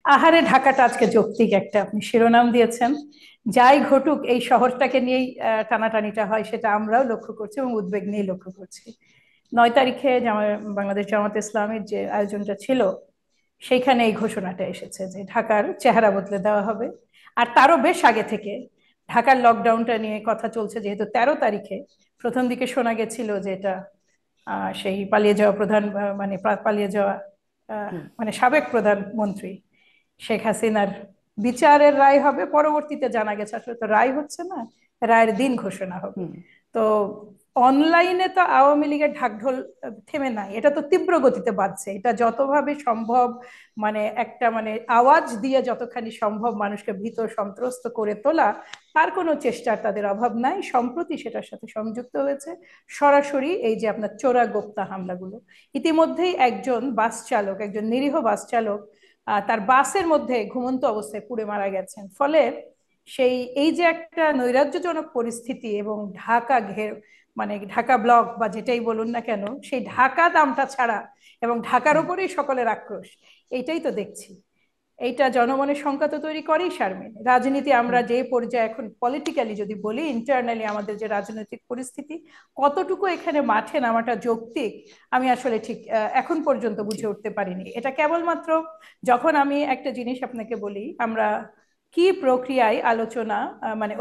আহারে, ঢাকাটা আজকে যৌক্তিক একটা আপনি শিরোনাম দিয়েছেন। যাই ঘটুক এই শহরটাকে নিয়েই টানাটানিটা হয়, সেটা আমরাও লক্ষ্য করছি এবং উদ্বেগ নিয়ে লক্ষ্য করছি। 9 তারিখে বাংলাদেশ জামাত ইসলামের যে আয়োজনটা ছিল, সেইখানে এই ঘোষণাটা এসেছে যে ঢাকার চেহারা বদলে দেওয়া হবে। আর তারও বেশ আগে থেকে ঢাকার লকডাউনটা নিয়ে কথা চলছে, যেহেতু 13 তারিখে প্রথম দিকে শোনা গেছিল যে এটা সেই পালিয়ে যাওয়া প্রধান পালিয়ে যাওয়া হুম। মানে সাবেক প্রধানমন্ত্রী শেখ হাসিনার বিচারের রায় হবে। পরবর্তীতে জানা গেছে আসলে তো রায় হচ্ছে না, রায়ের দিন ঘোষণা হবে। হুম। তো অনলাইনে তো আওয়ামী লীগের ঢাকঢোল থেমে নাই, এটা তো তীব্র গতিতে বাড়ছে। এটা যতভাবে সম্ভব একটা আওয়াজ দিয়ে যতখানি সম্ভব মানুষকে ভীত সন্ত্রস্ত করে তোলা, তার কোনো চেষ্টার তাদের অভাব নাই। সম্প্রতি সেটার সাথে সংযুক্ত হয়েছে সরাসরি এই যে আপনার চোরা গোপ্তা হামলাগুলো। ইতিমধ্যেই একজন বাস চালক, একজন নিরীহ বাস চালক তার বাসের মধ্যে ঘুমন্ত অবস্থায় পুড়ে মারা গেছেন। ফলে এই যে একটা নৈরাজ্যজনক পরিস্থিতি, এবং ঢাকা ঢাকা ব্লক বা যেটাই বলুন না কেন, সেই ঢাকা দামটা ছাড়া এবং ঢাকার হুম। উপরেই সকলের আক্রোশ, এইটাই তো দেখছি। এইটা জনমনের শঙ্কা তো তৈরি করেই। শারমিন, রাজনীতি আমরা হুম। যে পর্যায়ে এখন পলিটিক্যালি যদি বলি, ইন্টারনালি আমাদের যে রাজনৈতিক পরিস্থিতি, কতটুকু এখানে মাঠে নামাটা যৌক্তিক, আমি আসলে ঠিক এখন পর্যন্ত জি। বুঝে উঠতে পারিনি। এটা কেবলমাত্র যখন আমি একটা জিনিস আপনাকে বলি, আমরা কি প্রক্রিয়ায় আলোচনা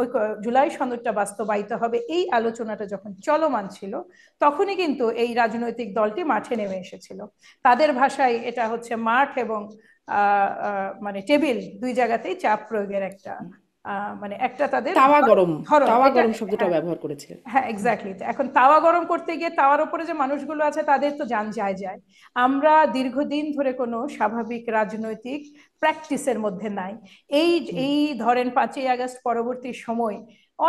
ওই জুলাই সনদটা বাস্তবায়িত হবে, এই আলোচনাটা যখন চলমান ছিল, তখনই কিন্তু এই রাজনৈতিক দলটি মাঠে নেমে এসেছিল। তাদের ভাষায় এটা হচ্ছে মাঠ এবং টেবিল, দুই জায়গাতেই চাপ প্রয়োগের একটা হুম। একটা তাদের তাওয়া গরম, ধরন তাওয়া এটা। গরম শব্দটা হ্যাঁ, ব্যবহার করেছিলেন। হ্যাঁ, হুম। এক্স্যাক্টলি। এখন তাওয়া গরম করতে গিয়ে তাওয়ার উপরে যে মানুষগুলো আছে তাদের তো জান যায় যায়। আমরা দীর্ঘদিন ধরে কোনো স্বাভাবিক রাজনৈতিক প্র্যাকটিসের মধ্যে নাই। এই হুম। এই ধরেন 5ই আগস্ট পরবর্তী সময়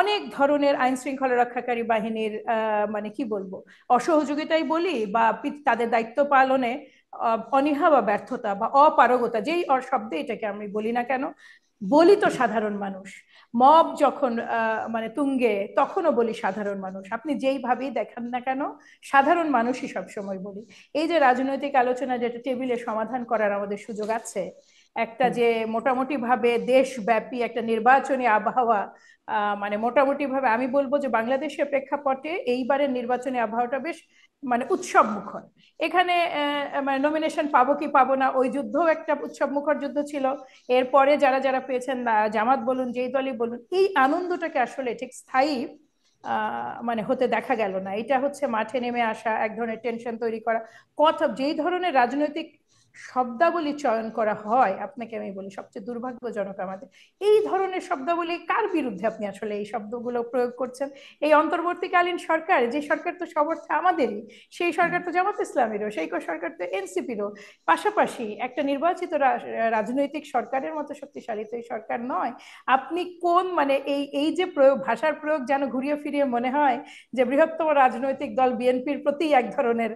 অনেক ধরনের আইন শৃঙ্খলা রক্ষাকারী বাহিনীর কি বলবো, অসহযোগিতাই বলি বা তাদের দায়িত্ব পালনে অনীহা বা ব্যর্থতা বা অপারগতা, যেই শব্দে এটাকে আমি বলি না কেন, বলি তো সাধারণ মানুষ। মব যখন তুঙ্গে, তখনও বলি সাধারণ মানুষ। আপনি যেইভাবেই দেখান না কেন, সাধারণ মানুষই সবসময় বলি। এই যে রাজনৈতিক আলোচনা, যেটা টেবিলে সমাধান করার আমাদের সুযোগ আছে, একটা হুম। যে মোটামুটি ভাবে দেশব্যাপী একটা নির্বাচনী আবহাওয়া, মোটামুটি ভাবে আমি বলবো যে বাংলাদেশের প্রেক্ষাপটে এইবারের নির্বাচনী আবহাওয়াটা বেশ উৎসব মুখর। এখানে নমিনেশন পাবো কি পাবো না, ওই যুদ্ধও একটা উৎসব মুখর যুদ্ধ ছিল। এরপরে যারা যারা পেয়েছেন, জামাত বলুন, যেই দলই বলুন, এই আনন্দটাকে আসলে ঠিক স্থায়ী হতে দেখা গেল না। এটা হচ্ছে মাঠে নেমে আসা, এক ধরনের টেনশন তৈরি করা, কথা, যেই ধরনের রাজনৈতিক শব্দাবলী চয়ন করা হয়, আপনাকে আমি বলি সবচেয়ে দুর্ভাগ্যজনক আমাদের এই ধরনের শব্দাবলী। কার বিরুদ্ধে আপনি আসলে এই শব্দগুলো প্রয়োগ করছেন? এই অন্তর্বর্তীকালীন সরকার, যে সরকার তো সব অর্থে আমাদেরই, সেই হুম। সরকার তো জামাত ইসলামেরও, সেই সরকার তো এনসিপিরও। পাশাপাশি একটা নির্বাচিত রাজনৈতিক সরকারের মতো শক্তিশালী তো এই সরকার নয়। আপনি কোন এই এই যে প্রয়োগ, ভাষার প্রয়োগ, যেন ঘুরিয়ে ফিরিয়ে মনে হয় যে বৃহত্তম রাজনৈতিক দল বিএনপির প্রতি এক ধরনের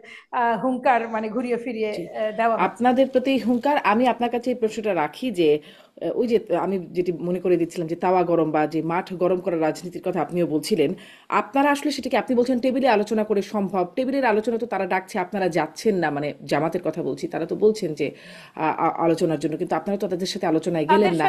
হুঙ্কার ঘুরিয়ে ফিরিয়ে জি। দেওয়া হচ্ছে। আপনাদের প্রতি হুঙ্কার। আমি আপনার কাছে এই প্রশ্নটা রাখি যে ওই যে আমি যেটি মনে করে দিচ্ছিলাম যে তাওয়া গরম বা যে মাঠ গরম করার রাজনীতির কথা আপনিও বলছিলেন। আপনারা আসলে সেটাকে আপনি বলছেন টেবিলে আলোচনা করে সম্ভব। টেবিলের আলোচনা তো তারা ডাকছে, আপনারা যাচ্ছেন না, মানে জামাতের কথা বলছি। তারা তো বলছেন যে আলোচনার জন্য, কিন্তু আপনারা তো তাদের সাথে আলোচনায় গেলেন তাদের না।